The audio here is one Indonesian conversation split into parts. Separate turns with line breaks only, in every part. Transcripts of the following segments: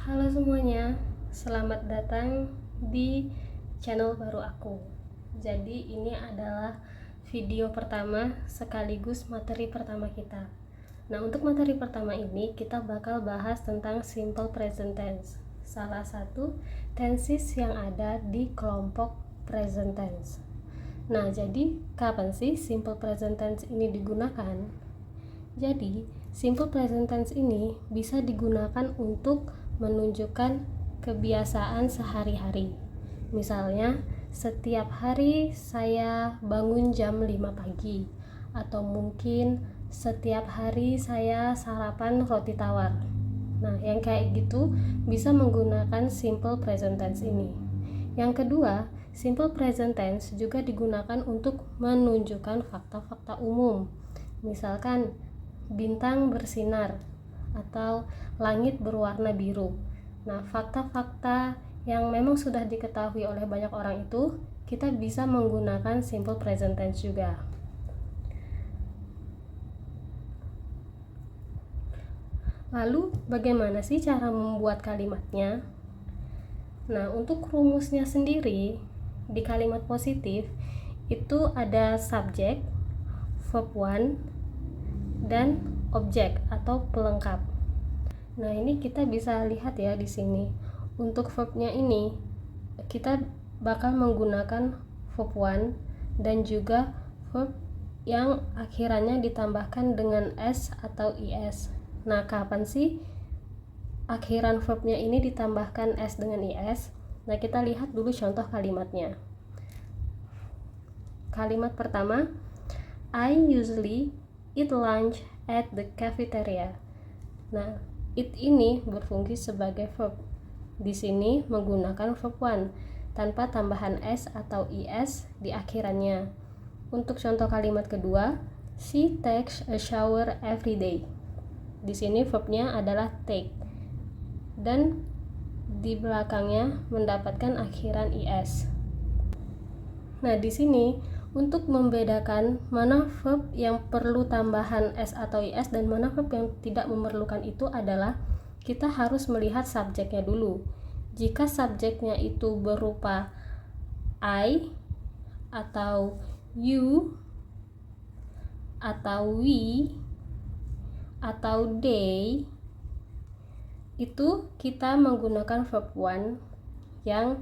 Halo semuanya, selamat datang di channel baru aku. Jadi ini adalah video pertama sekaligus materi pertama kita. Nah, untuk materi pertama ini kita bakal bahas tentang simple present tense, salah satu tenses yang ada di kelompok present tense. Nah, jadi kapan sih simple present tense ini digunakan? Jadi, simple present tense ini bisa digunakan untuk menunjukkan kebiasaan sehari-hari. Misalnya, setiap hari saya bangun jam 5 pagi, atau mungkin setiap hari saya sarapan roti tawar. Nah, yang kayak gitu bisa menggunakan simple present tense ini. Yang kedua, simple present tense juga digunakan untuk menunjukkan fakta-fakta umum. Misalkan, bintang bersinar atau langit berwarna biru. Nah, fakta-fakta yang memang sudah diketahui oleh banyak orang itu kita bisa menggunakan simple present tense juga. Lalu, bagaimana sih cara membuat kalimatnya? Nah, untuk rumusnya sendiri di kalimat positif itu ada subjek, verb one, dan objek atau pelengkap. Nah, ini kita bisa lihat ya di sini. Untuk verbnya ini kita bakal menggunakan verb one dan juga verb yang akhirannya ditambahkan dengan s atau is. Nah, kapan sih akhiran verbnya ini ditambahkan s dengan is? Nah, kita lihat dulu contoh kalimatnya. Kalimat pertama, I usually eat lunch at the cafeteria. Nah, eat ini berfungsi sebagai verb. Di sini menggunakan verb one tanpa tambahan s atau is di akhirannya. Untuk contoh kalimat kedua, she takes a shower every day. Di sini verbnya adalah take dan di belakangnya mendapatkan akhiran is. Nah, di sini untuk membedakan mana verb yang perlu tambahan s atau is dan mana verb yang tidak memerlukan itu adalah kita harus melihat subjeknya dulu. Jika subjeknya itu berupa I atau you atau we atau they, itu kita menggunakan verb one yang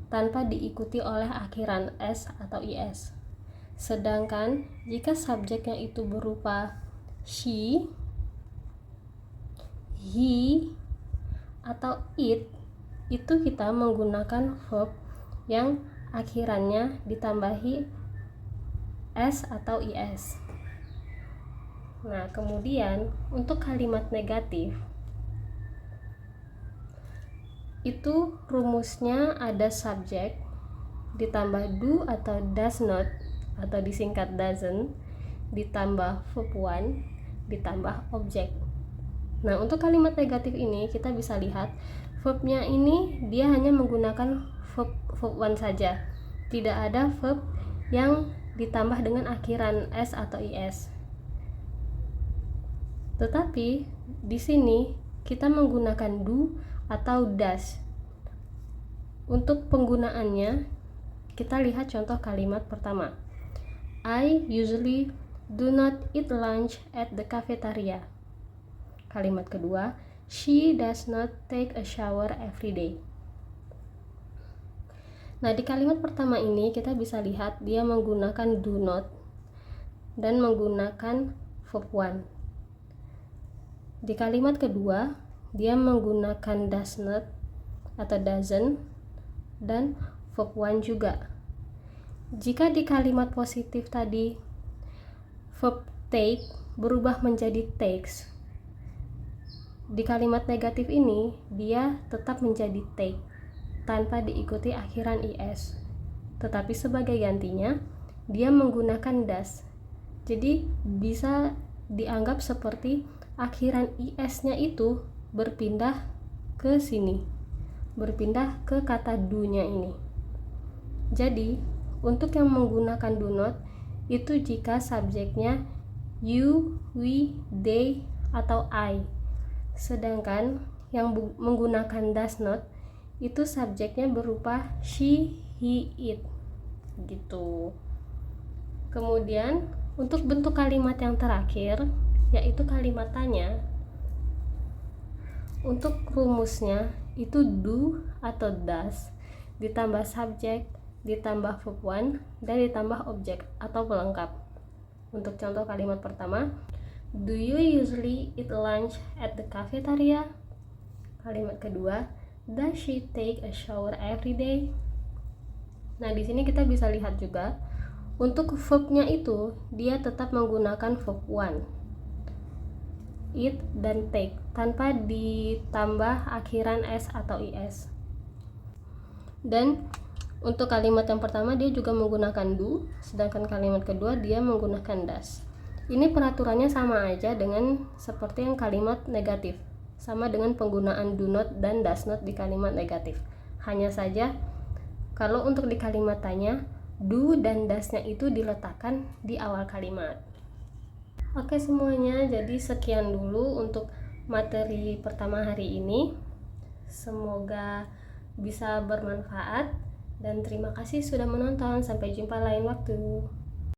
tanpa diikuti oleh akhiran s atau is. Sedangkan jika subjeknya itu berupa she, he, atau it, itu kita menggunakan verb yang akhirannya ditambahi s atau is. Nah, kemudian untuk kalimat negatif itu rumusnya ada subjek ditambah do atau does not atau disingkat doesn't ditambah verb one ditambah objek. Nah, untuk kalimat negatif ini kita bisa lihat verbnya ini dia hanya menggunakan verb one saja, tidak ada verb yang ditambah dengan akhiran s atau is. Tetapi di sini kita menggunakan do atau does. Untuk penggunaannya kita lihat contoh kalimat pertama. I usually do not eat lunch at the cafeteria. Kalimat kedua, she does not take a shower every day. Nah, di kalimat pertama ini kita bisa lihat dia menggunakan do not dan menggunakan verb one. Di kalimat kedua, dia menggunakan does not atau doesn't dan verb one juga. Jika di kalimat positif tadi verb take berubah menjadi takes, di kalimat negatif ini dia tetap menjadi take tanpa diikuti akhiran is. Tetapi sebagai gantinya dia menggunakan does. Jadi bisa dianggap seperti akhiran is-nya itu berpindah ke sini, berpindah ke kata do-nya ini. Jadi, untuk yang menggunakan do not itu jika subjeknya you, we, they, atau I. Sedangkan yang menggunakan does not itu subjeknya berupa she, he, it gitu. Kemudian untuk bentuk kalimat yang terakhir yaitu kalimat tanya. Untuk rumusnya itu do atau does ditambah subjek, ditambah verb one, dan ditambah objek atau pelengkap. Untuk contoh kalimat pertama, do you usually eat lunch at the cafeteria? Kalimat kedua, does she take a shower every day? Nah, di sini kita bisa lihat juga untuk verbnya itu dia tetap menggunakan verb one, eat dan take, tanpa ditambah akhiran s atau is. Dan untuk kalimat yang pertama dia juga menggunakan do, sedangkan kalimat kedua dia menggunakan does. Ini peraturannya sama aja dengan seperti yang kalimat negatif, sama dengan penggunaan do not dan does not di kalimat negatif. Hanya saja kalau untuk di kalimat tanya, do dan does-nya itu diletakkan di awal kalimat. Oke semuanya, jadi sekian dulu untuk materi pertama hari ini. Semoga bisa bermanfaat dan terima kasih sudah menonton. Sampai jumpa lain waktu.